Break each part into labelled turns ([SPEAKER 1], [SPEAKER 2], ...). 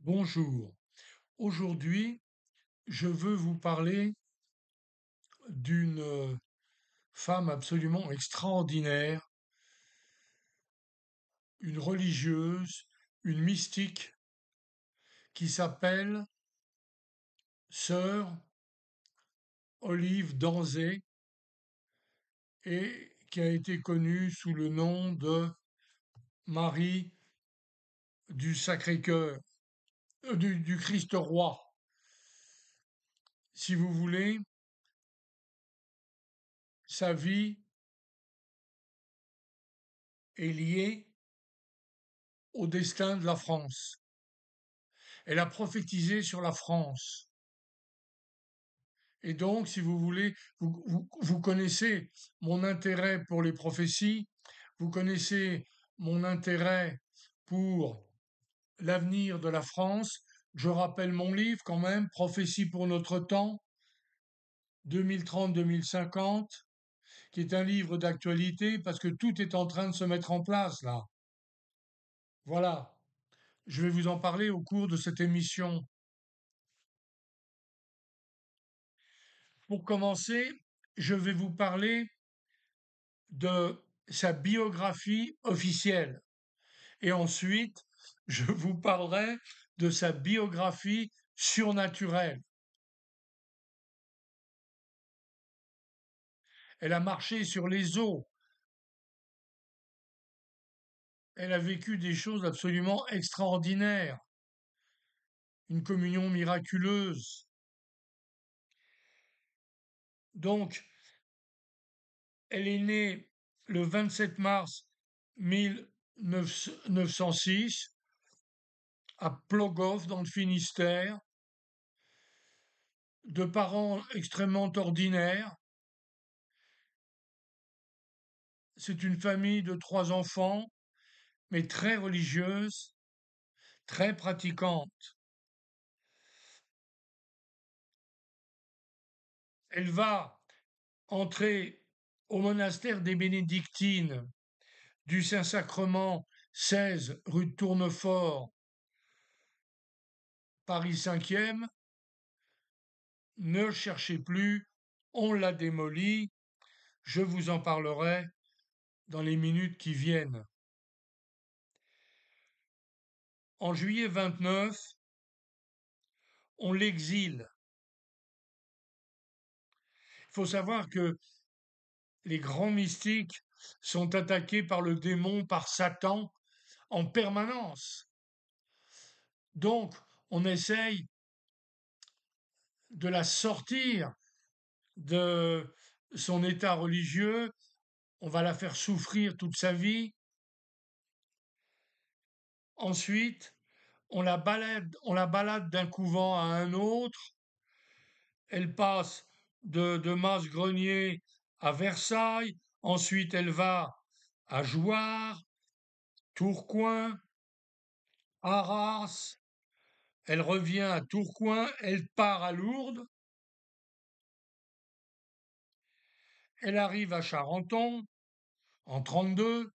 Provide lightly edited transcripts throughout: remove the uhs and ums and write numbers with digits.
[SPEAKER 1] Bonjour. Aujourd'hui, je veux vous parler d'une femme absolument extraordinaire, une religieuse, une mystique qui s'appelle Sœur Olive d'Anzé et qui a été connue sous le nom de Marie du Sacré-Cœur, du Christ roi. Si vous voulez, sa vie est liée au destin de la France. Elle a prophétisé sur la France. Et donc, si vous voulez, vous connaissez mon intérêt pour les prophéties, vous connaissez mon intérêt pour l'avenir de la France. Je rappelle mon livre quand même, Prophéties pour notre temps, 2030-2050, qui est un livre d'actualité parce que tout est en train de se mettre en place là. Voilà, je vais vous en parler au cours de cette émission. Pour commencer, je vais vous parler de sa biographie officielle. Et ensuite, je vous parlerai de sa biographie surnaturelle. Elle a marché sur les eaux. Elle a vécu des choses absolument extraordinaires. Une communion miraculeuse. Donc, elle est née le 27 mars 1906 à Plogoff dans le Finistère, de parents extrêmement ordinaires. C'est une famille de 3 enfants, mais très religieuse, très pratiquante. Elle va entrer au monastère des Bénédictines du Saint-Sacrement 16 rue de Tournefort, Paris 5e. Ne cherchez plus, on l'a démoli. Je vous en parlerai dans les minutes qui viennent. En juillet 29, on l'exile. Il faut savoir que les grands mystiques sont attaqués par le démon, par Satan, en permanence. Donc, on essaye de la sortir de son état religieux, on va la faire souffrir toute sa vie. Ensuite, on la balade d'un couvent à un autre. Elle passe de Masse-Grenier à Versailles. Ensuite, elle va à Jouarre, Tourcoing, Arras. Elle revient à Tourcoing. Elle part à Lourdes. Elle arrive à Charenton en 32.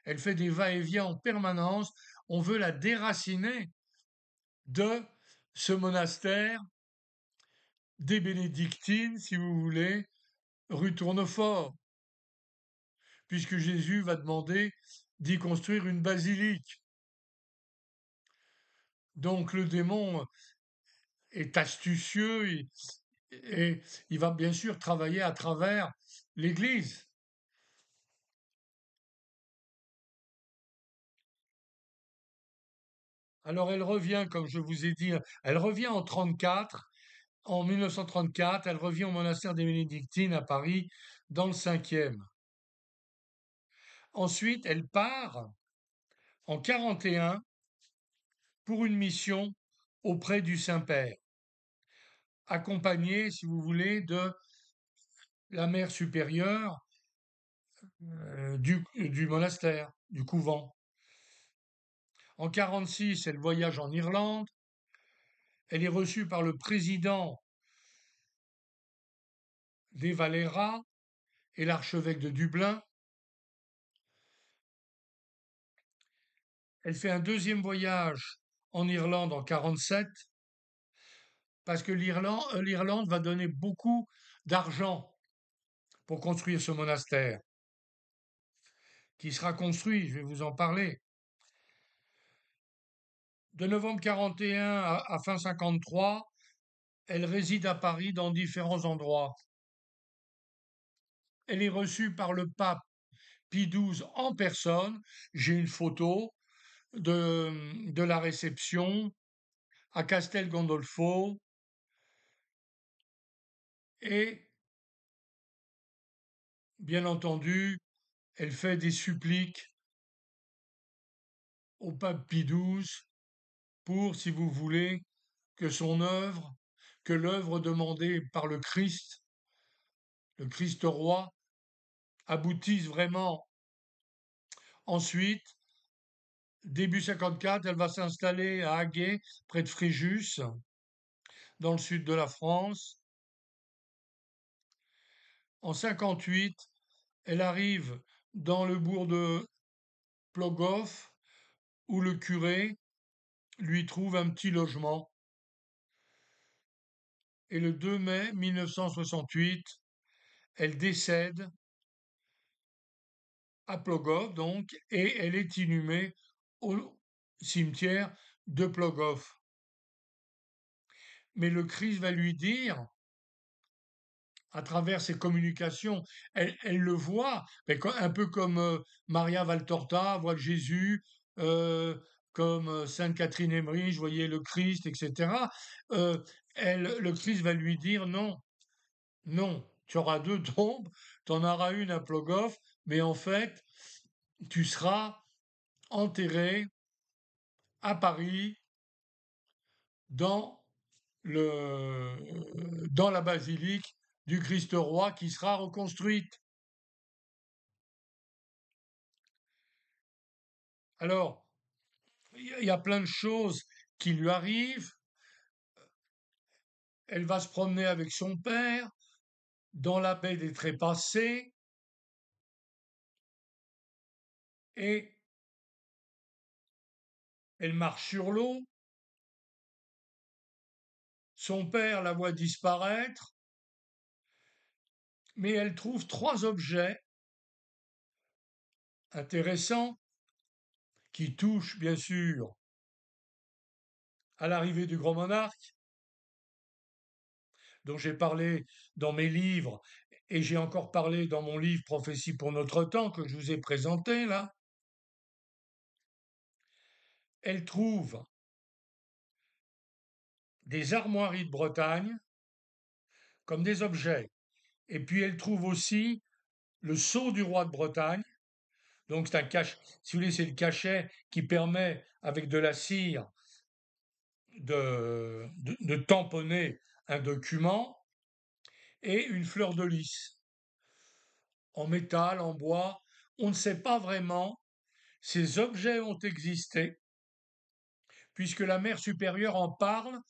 [SPEAKER 1] Elle fait des va-et-vient en permanence. On veut la déraciner de ce monastère des Bénédictines, si vous voulez, rue Tournefort, puisque Jésus va demander d'y construire une basilique. Donc le démon est astucieux et il va bien sûr travailler à travers l'Église. Alors elle revient, comme je vous ai dit, elle revient en 34. En 1934, elle revient au monastère des Bénédictines à Paris, dans le 5e. Ensuite, elle part en 41 pour une mission auprès du Saint-Père, accompagnée, si vous voulez, de la mère supérieure du monastère, du couvent. En 46, elle voyage en Irlande. Elle est reçue par le président des Valera et l'archevêque de Dublin. Elle fait un deuxième voyage en Irlande en 47, parce que l'Irlande va donner beaucoup d'argent pour construire ce monastère, qui sera construit, je vais vous en parler. De novembre 41 à fin 53, elle réside à Paris dans différents endroits. Elle est reçue par le pape Pie XII en personne. J'ai une photo de la réception à Castel Gandolfo et, bien entendu, elle fait des suppliques au pape Pie XII pour, si vous voulez, que son œuvre, que l'œuvre demandée par le Christ roi, aboutisse vraiment. Ensuite, début 54, elle va s'installer à Aguet, près de Fréjus, dans le sud de la France. En 58, elle arrive dans le bourg de Plogoff, où le curé lui trouve un petit logement. Et le 2 mai 1968, elle décède à Plogoff, donc, et elle est inhumée au cimetière de Plogoff. Mais le Christ va lui dire, à travers ses communications, elle le voit, mais un peu comme Maria Valtorta voit Jésus, comme Sainte Catherine Emmerich voyait le Christ, etc. Le Christ va lui dire non, non, tu auras deux tombes, tu en auras une à Plogoff, mais en fait, tu seras enterré à Paris dans, dans la basilique du Christ roi qui sera reconstruite. Alors, il y a plein de choses qui lui arrivent. Elle va se promener avec son père dans la baie des Trépassés et elle marche sur l'eau. Son père la voit disparaître, mais elle trouve trois objets intéressants qui touchent bien sûr à l'arrivée du grand monarque, dont j'ai parlé dans mes livres et j'ai encore parlé dans mon livre Prophétie pour notre temps que je vous ai présenté là. Elle trouve des armoiries de Bretagne comme des objets. Et puis elle trouve aussi le sceau du roi de Bretagne. Donc c'est un cachet, si vous voulez, c'est le cachet qui permet, avec de la cire, de tamponner un document, et une fleur de lys en métal, en bois. On ne sait pas vraiment. Ces objets ont existé, puisque la mère supérieure en parle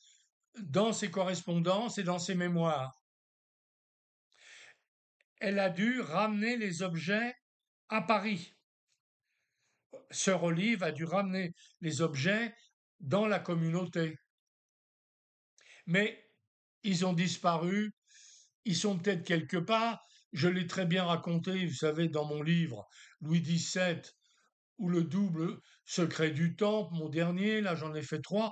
[SPEAKER 1] dans ses correspondances et dans ses mémoires. Elle a dû ramener les objets à Paris. Sœur Olive a dû ramener les objets dans la communauté. Mais ils ont disparu, ils sont peut-être quelque part. Je l'ai très bien raconté, vous savez, dans mon livre Louis XVII, ou le double secret du temple, mon dernier, là j'en ai fait 3,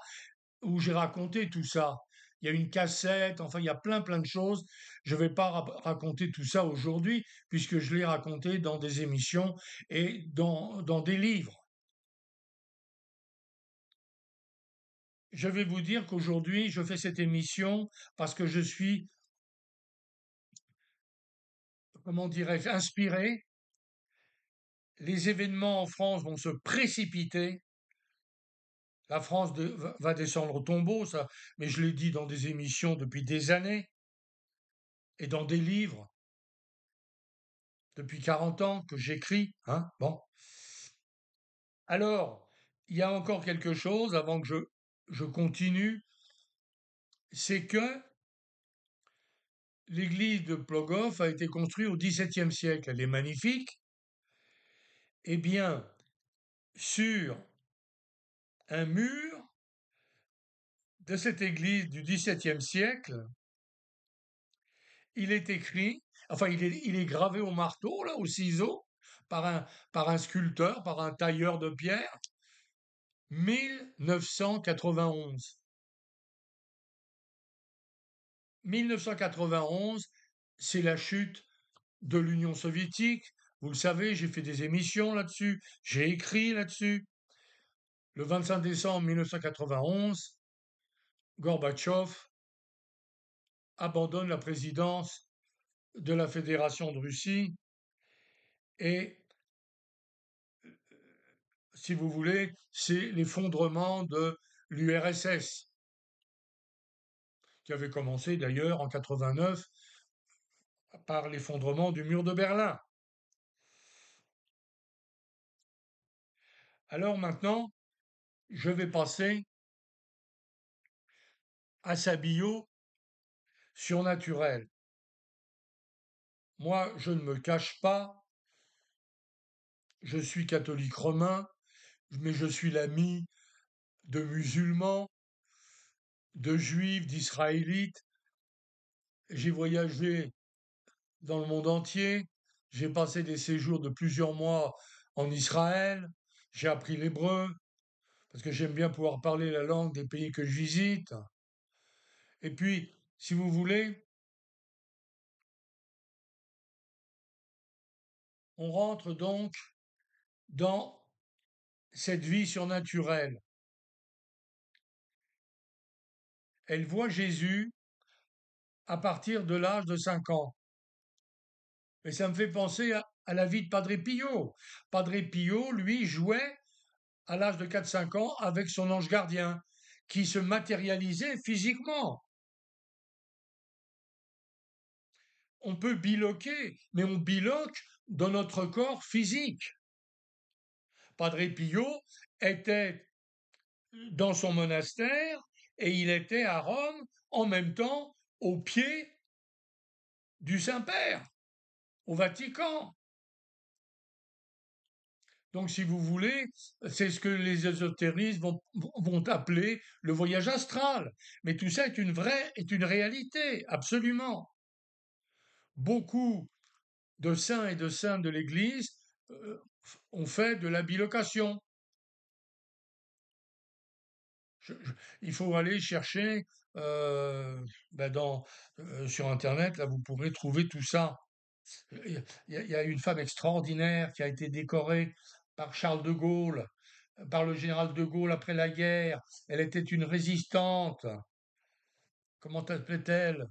[SPEAKER 1] où j'ai raconté tout ça. Il y a une cassette, enfin il y a plein de choses. Je ne vais pas raconter tout ça aujourd'hui, puisque je l'ai raconté dans des émissions et dans des livres. Je vais vous dire qu'aujourd'hui, je fais cette émission parce que je suis, comment dirais-je, inspiré. Les événements en France vont se précipiter. La France va descendre au tombeau, ça, mais je l'ai dit dans des émissions depuis des années et dans des livres depuis 40 ans que j'écris. Hein, bon. Alors, il y a encore quelque chose avant que je continue, c'est que l'église de Plogoff a été construite au XVIIe siècle. Elle est magnifique. Eh bien, sur un mur, de cette église du XVIIe siècle, il est écrit, enfin il est gravé au marteau, là, au ciseau, par un sculpteur, par un tailleur de pierre, 1991. 1991, c'est la chute de l'Union soviétique. Vous le savez, j'ai fait des émissions là-dessus, j'ai écrit là-dessus. Le 25 décembre 1991, Gorbatchev abandonne la présidence de la Fédération de Russie et, si vous voulez, c'est l'effondrement de l'URSS, qui avait commencé d'ailleurs en 89 par l'effondrement du mur de Berlin. Alors maintenant, je vais passer à sa bio surnaturelle. Moi, je ne me cache pas, je suis catholique romain, mais je suis l'ami de musulmans, de juifs, d'israélites. J'ai voyagé dans le monde entier, j'ai passé des séjours de plusieurs mois en Israël, j'ai appris l'hébreu, parce que j'aime bien pouvoir parler la langue des pays que je visite. Et puis, si vous voulez, on rentre donc dans cette vie surnaturelle. Elle voit Jésus à partir de l'âge de 5 ans. Et ça me fait penser à la vie de Padre Pio. Padre Pio, lui, jouait à l'âge de 4-5 ans avec son ange gardien, qui se matérialisait physiquement. On peut biloquer, mais on biloque dans notre corps physique. Padre Pio était dans son monastère et il était à Rome en même temps au pied du Saint-Père, au Vatican. Donc, si vous voulez, c'est ce que les ésotéristes vont appeler le voyage astral. Mais tout ça est une réalité, absolument. Beaucoup de saints et de saintes de l'Église ont fait de la bilocation. Il faut aller chercher sur Internet, là vous pourrez trouver tout ça. Il y a une femme extraordinaire qui a été décorée par Charles de Gaulle, par le général de Gaulle après la guerre. Elle était une résistante. Comment s'appelait-elle?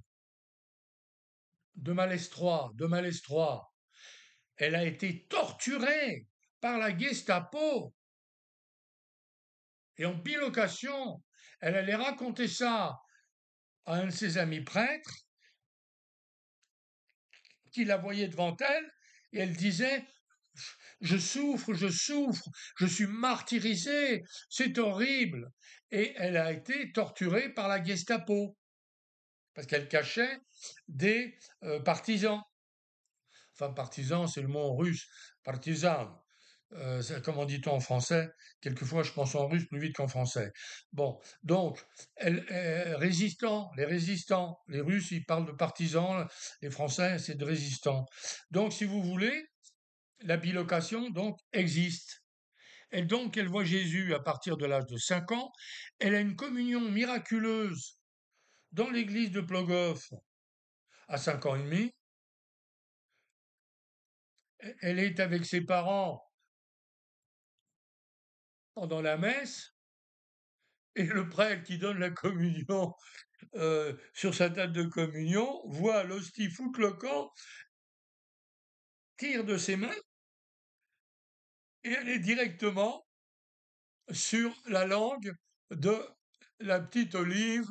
[SPEAKER 1] De Malestroit, de Malestroit. Elle a été torturée par la Gestapo et en bilocation. Elle allait raconter ça à un de ses amis prêtres qui la voyait devant elle et elle disait: je souffre, je suis martyrisée, c'est horrible. Et elle a été torturée par la Gestapo parce qu'elle cachait des partisans. Enfin, partisans, c'est le mot en russe, partisan. Comment dit-on en français? Quelquefois, je pense en russe plus vite qu'en français. Bon, donc, résistants, les résistants. Les Russes, ils parlent de partisans, les Français, c'est de résistants. Donc, si vous voulez, la bilocation, donc, existe. Et donc, elle voit Jésus à partir de l'âge de 5 ans. Elle a une communion miraculeuse dans l'église de Plogoff à 5 ans et demi. Elle est avec ses parents pendant la messe. Et le prêtre qui donne la communion sur sa table de communion voit l'hostie foutre le camp, tire de ses mains et elle est directement sur la langue de la petite Olive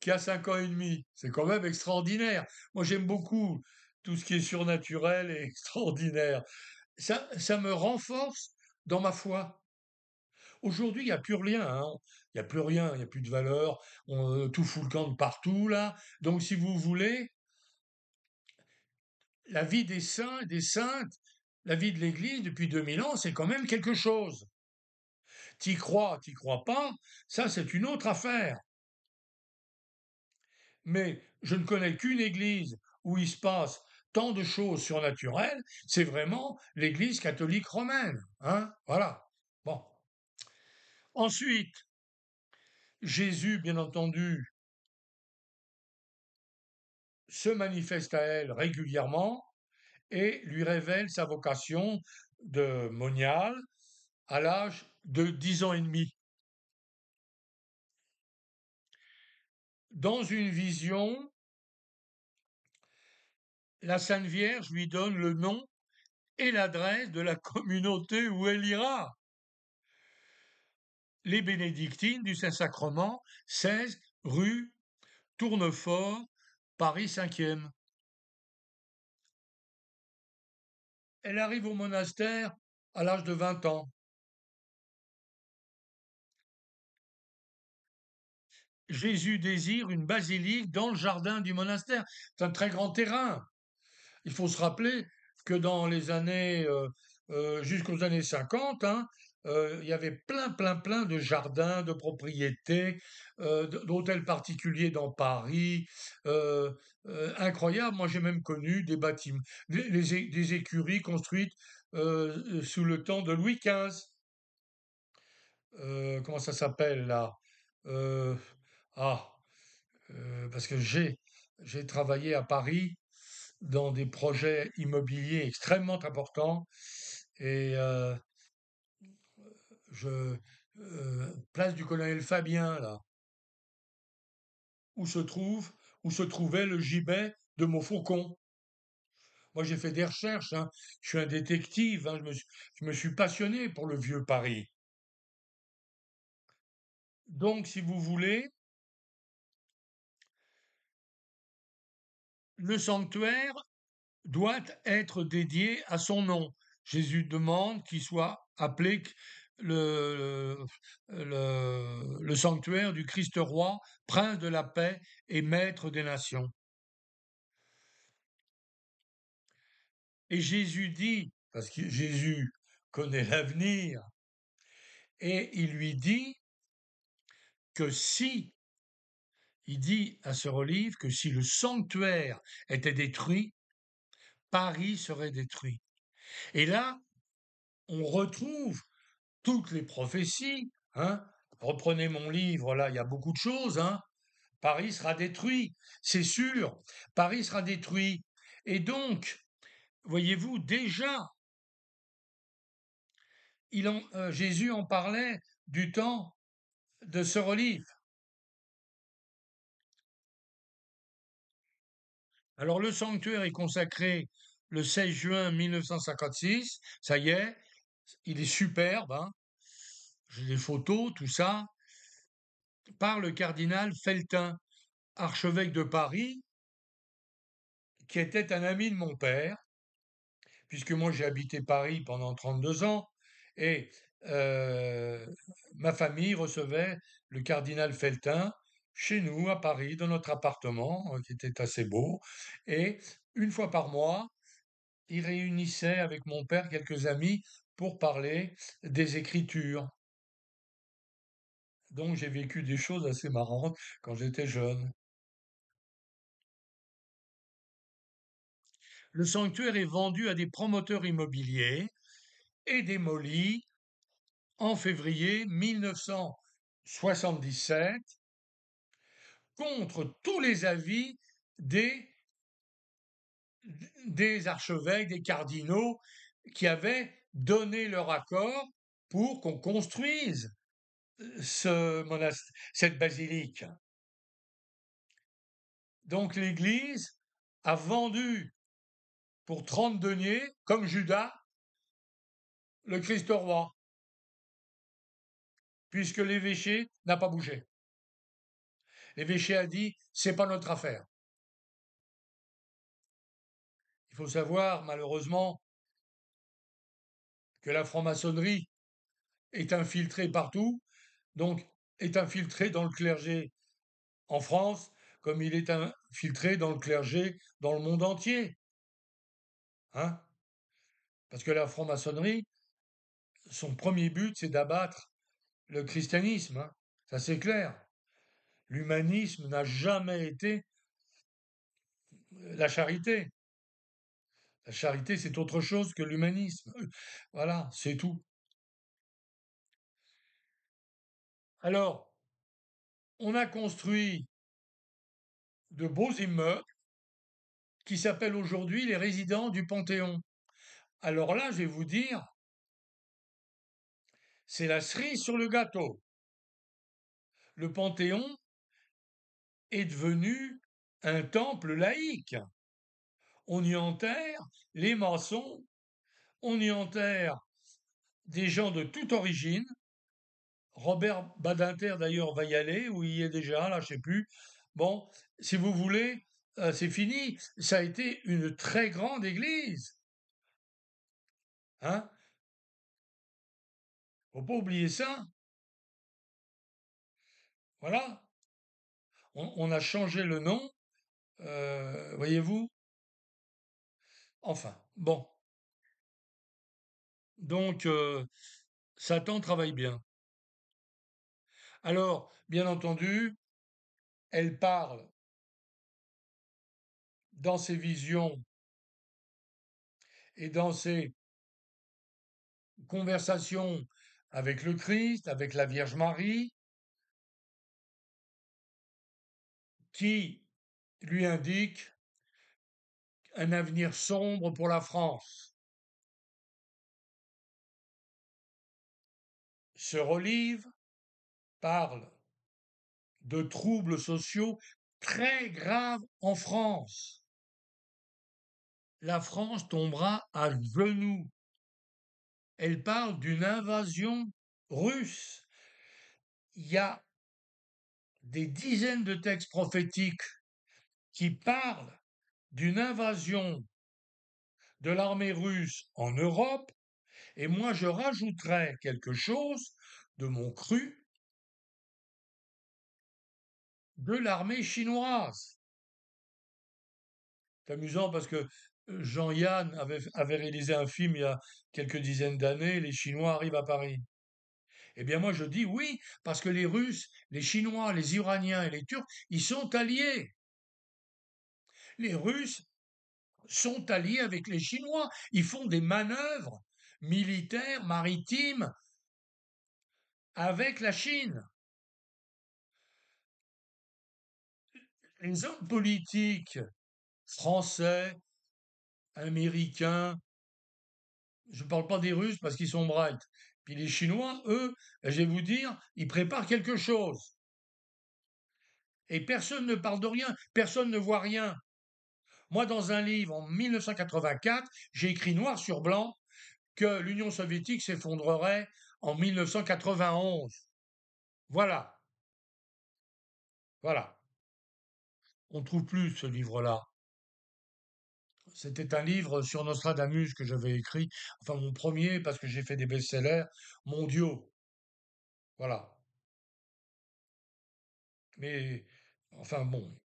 [SPEAKER 1] qui a 5 ans et demi. C'est quand même extraordinaire. Moi, j'aime beaucoup tout ce qui est surnaturel et extraordinaire. Ça me renforce dans ma foi. Aujourd'hui, il n'y a plus rien, hein. Il n'y a plus rien, il n'y a plus de valeur. Tout fout le camp de partout, là. Donc, si vous voulez, la vie des saints et des saintes, la vie de l'Église depuis 2000 ans, c'est quand même quelque chose. T'y crois pas, ça c'est une autre affaire. mais je ne connais qu'une église où il se passe tant de choses surnaturelles, c'est vraiment l'église catholique romaine. Hein, voilà. Bon. Ensuite, Jésus, bien entendu, se manifeste à elle régulièrement et lui révèle sa vocation de moniale à l'âge de 10 ans et demi. Dans une vision, la Sainte Vierge lui donne le nom et l'adresse de la communauté où elle ira. Les Bénédictines du Saint-Sacrement, 16 rue Tournefort, Paris 5e. Elle arrive au monastère à l'âge de 20 ans. Jésus désire une basilique dans le jardin du monastère. C'est un très grand terrain. Il faut se rappeler que dans les années, jusqu'aux années 50, hein, il y avait plein de jardins, de propriétés, d'hôtels particuliers dans Paris, incroyable. Moi, j'ai même connu des bâtiments, des écuries construites sous le temps de Louis XV. Comment ça s'appelle là? Euh, ah, parce que j'ai travaillé à Paris dans des projets immobiliers extrêmement importants et je place du colonel Fabien là où se trouve où se trouvait le gibet de Montfaucon. Moi j'ai fait des recherches, hein. Je suis un détective, hein. Je me suis passionné pour le vieux Paris. Donc si vous voulez, le sanctuaire doit être dédié à son nom. Jésus demande qu'il soit appelé le, le sanctuaire du Christ roi, prince de la paix et maître des nations. Et Jésus dit, parce que Jésus connaît l'avenir, et il lui dit que si, il dit à Sœur Olive que si le sanctuaire était détruit, Paris serait détruit. Et là, on retrouve toutes les prophéties, hein. Reprenez mon livre, là, il y a beaucoup de choses, hein. Paris sera détruit, c'est sûr. Paris sera détruit. Et donc, voyez-vous, déjà, Jésus en parlait du temps de Sœur Olive. Alors, le sanctuaire est consacré le 16 juin 1956. Ça y est, il est superbe, hein. J'ai des photos, tout ça, par le cardinal Feltin, archevêque de Paris, qui était un ami de mon père, puisque moi j'ai habité Paris pendant 32 ans, et euh, ma famille recevait le cardinal Feltin chez nous à Paris, dans notre appartement, qui était assez beau, et une fois par mois, il réunissait avec mon père quelques amis pour parler des Écritures. Donc j'ai vécu des choses assez marrantes quand j'étais jeune. Le sanctuaire est vendu à des promoteurs immobiliers et démoli en février 1977 contre tous les avis des, des archevêques, des cardinaux qui avaient donné leur accord pour qu'on construise cette basilique. Donc l'Église a vendu pour 30 deniers, comme Judas, le Christ roi, puisque l'évêché n'a pas bougé. L'évêché a dit, c'est pas notre affaire. Il faut savoir, malheureusement, que la franc-maçonnerie est infiltrée partout, donc est infiltrée dans le clergé en France, comme il est infiltré dans le clergé dans le monde entier. Hein, parce que la franc-maçonnerie, son premier but, c'est d'abattre le christianisme. Hein, ça, c'est clair. L'humanisme n'a jamais été la charité. La charité, c'est autre chose que l'humanisme. Voilà, c'est tout. Alors, on a construit de beaux immeubles qui s'appellent aujourd'hui les résidents du Panthéon. Alors là, je vais vous dire, c'est la cerise sur le gâteau. Le Panthéon est devenu un temple laïque. On y enterre les maçons, on y enterre des gens de toute origine. Robert Badinter, d'ailleurs, va y aller, ou il y est déjà, là, je sais plus. Bon, si vous voulez, c'est fini. Ça a été une très grande église. Hein? Faut pas oublier ça. Voilà. On a changé le nom, voyez-vous. Enfin, bon. Donc, Satan travaille bien. Alors, bien entendu, elle parle dans ses visions et dans ses conversations avec le Christ, avec la Vierge Marie, qui lui indique un avenir sombre pour la France. Ce relive parle de troubles sociaux très graves en France. La France tombera à genoux. Elle parle d'une invasion russe. Il y a des dizaines de textes prophétiques qui parlent d'une invasion de l'armée russe en Europe, et moi je rajouterais quelque chose de mon cru de l'armée chinoise. C'est amusant parce que Jean-Yann avait réalisé un film il y a quelques dizaines d'années, Les Chinois arrivent à Paris. Eh bien moi je dis oui, parce que les Russes, les Chinois, les Iraniens et les Turcs, ils sont alliés. Les Russes sont alliés avec les Chinois. Ils font des manœuvres militaires, maritimes avec la Chine. Les hommes politiques français, américains, je ne parle pas des Russes parce qu'ils sont bright. Puis les Chinois, eux, je vais vous dire, ils préparent quelque chose. Et personne ne parle de rien, personne ne voit rien. Moi, dans un livre en 1984, j'ai écrit noir sur blanc que l'Union soviétique s'effondrerait en 1991. Voilà, voilà. On ne trouve plus ce livre-là. C'était un livre sur Nostradamus que j'avais écrit, enfin mon premier parce que j'ai fait des best-sellers mondiaux. Voilà. Mais, enfin bon,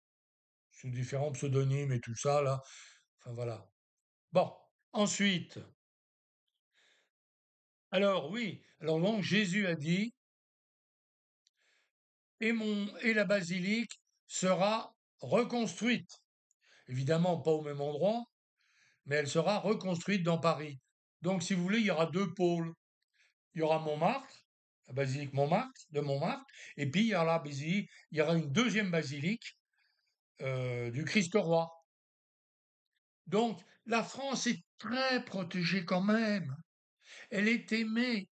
[SPEAKER 1] sous différents pseudonymes et tout ça, là. Enfin voilà. Bon, ensuite, alors oui, alors donc Jésus a dit, et la basilique sera reconstruite. Évidemment, pas au même endroit, mais elle sera reconstruite dans Paris. Donc, si vous voulez, il y aura deux pôles. Il y aura Montmartre, la basilique Montmartre, de Montmartre, et puis il y aura une deuxième basilique du Christ-Roi. Donc, la France est très protégée quand même. Elle est aimée.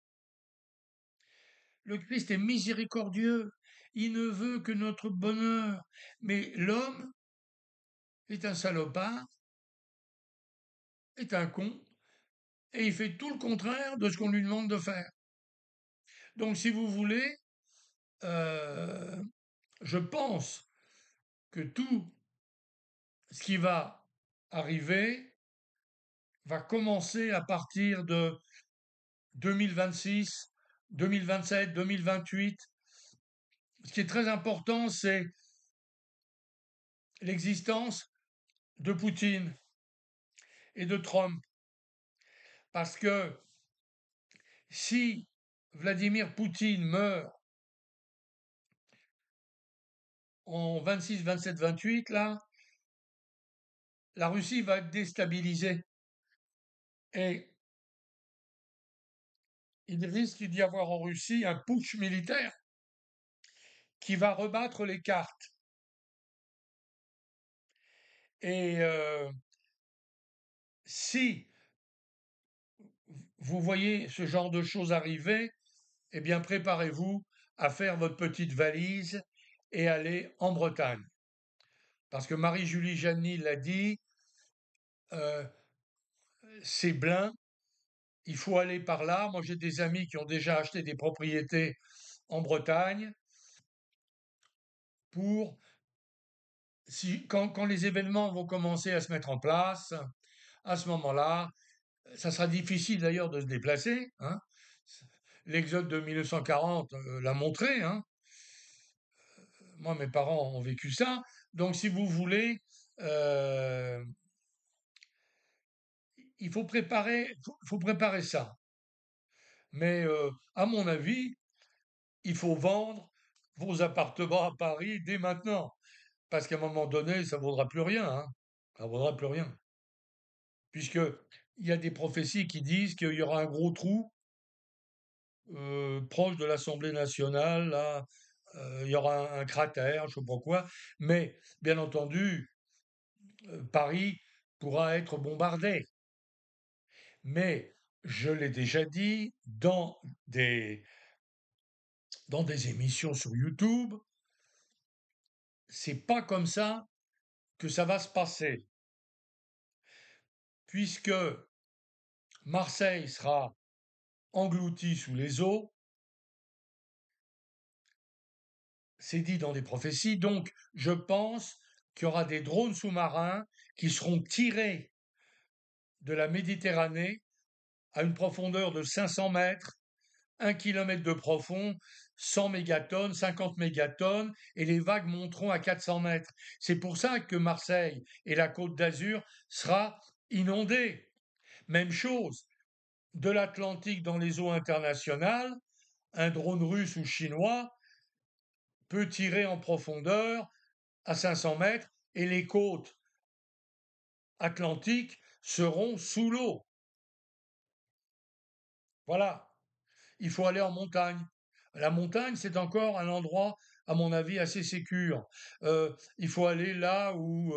[SPEAKER 1] Le Christ est miséricordieux. Il ne veut que notre bonheur. Mais l'homme est un salopard, est un con, et il fait tout le contraire de ce qu'on lui demande de faire. Donc, si vous voulez, euh, je pense que tout ce qui va arriver va commencer à partir de 2026, 2027, 2028. Ce qui est très important, c'est l'existence de Poutine et de Trump. Parce que si Vladimir Poutine meurt en 26, 27, 28, là, la Russie va être déstabilisée et il risque d'y avoir en Russie un putsch militaire qui va rebattre les cartes. Et si vous voyez ce genre de choses arriver, eh bien préparez-vous à faire votre petite valise et aller en Bretagne. Parce que Marie-Julie Janis l'a dit, euh, c'est Blain, il faut aller par là. Moi, j'ai des amis qui ont déjà acheté des propriétés en Bretagne pour, si, quand les événements vont commencer à se mettre en place, à ce moment-là, ça sera difficile d'ailleurs de se déplacer, hein. L'exode de 1940 l'a montré, hein. Moi, mes parents ont vécu ça. Donc, si vous voulez, euh, il faut préparer ça. Mais à mon avis, il faut vendre vos appartements à Paris dès maintenant, parce qu'à un moment donné, ça vaudra plus rien, hein. Ça vaudra plus rien, puisque il y a des prophéties qui disent qu'il y aura un gros trou proche de l'Assemblée nationale. Là, il y aura un cratère, je sais pas quoi. Mais bien entendu, Paris pourra être bombardé. Mais je l'ai déjà dit dans des émissions sur YouTube, c'est pas comme ça que ça va se passer, puisque Marseille sera englouti sous les eaux, c'est dit dans des prophéties, donc je pense qu'il y aura des drones sous-marins qui seront tirés de la Méditerranée à une profondeur de 500 mètres, 1 kilomètre de profond, 100 mégatonnes, 50 mégatonnes, et les vagues monteront à 400 mètres. C'est pour ça que Marseille et la Côte d'Azur sera inondée. Même chose, de l'Atlantique dans les eaux internationales, un drone russe ou chinois peut tirer en profondeur à 500 mètres et les côtes atlantiques seront sous l'eau. Voilà. Il faut aller en montagne. La montagne, c'est encore un endroit, à mon avis, assez sécure. Il faut aller là où,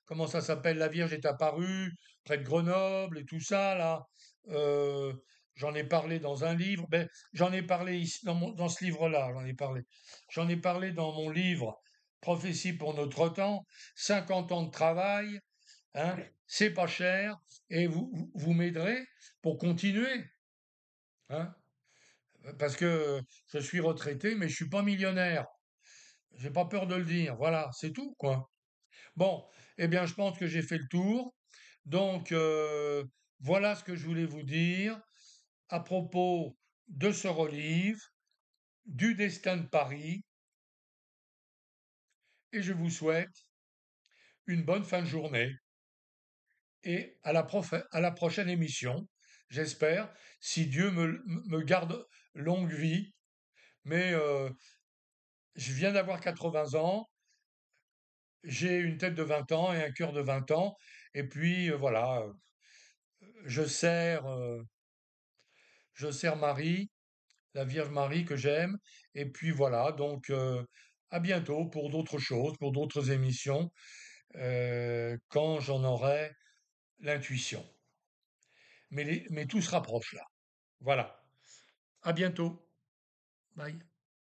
[SPEAKER 1] comment ça s'appelle, la Vierge est apparue, près de Grenoble et tout ça, là. Euh, J'en ai parlé dans un livre. Ben, j'en ai parlé ici, dans ce livre-là, j'en ai parlé. J'en ai parlé dans mon livre Prophétie pour notre temps, 50 ans de travail, hein, c'est pas cher, et vous m'aiderez pour continuer, hein. Parce que je suis retraité, mais je suis pas millionnaire. J'ai pas peur de le dire. Voilà, c'est tout, quoi. Bon, eh bien, je pense que j'ai fait le tour. Donc, voilà ce que je voulais vous dire à propos de ce relive, du destin de Paris, et je vous souhaite une bonne fin de journée et à la prochaine émission, j'espère, si Dieu me garde longue vie. Mais je viens d'avoir 80 ans, j'ai une tête de 20 ans et un cœur de 20 ans. Et puis voilà, je sers, euh, je sers Marie, la Vierge Marie que j'aime. Et puis voilà, donc à bientôt pour d'autres choses, pour d'autres émissions, quand j'en aurai l'intuition. Mais tout se rapproche là. Voilà. À bientôt. Bye.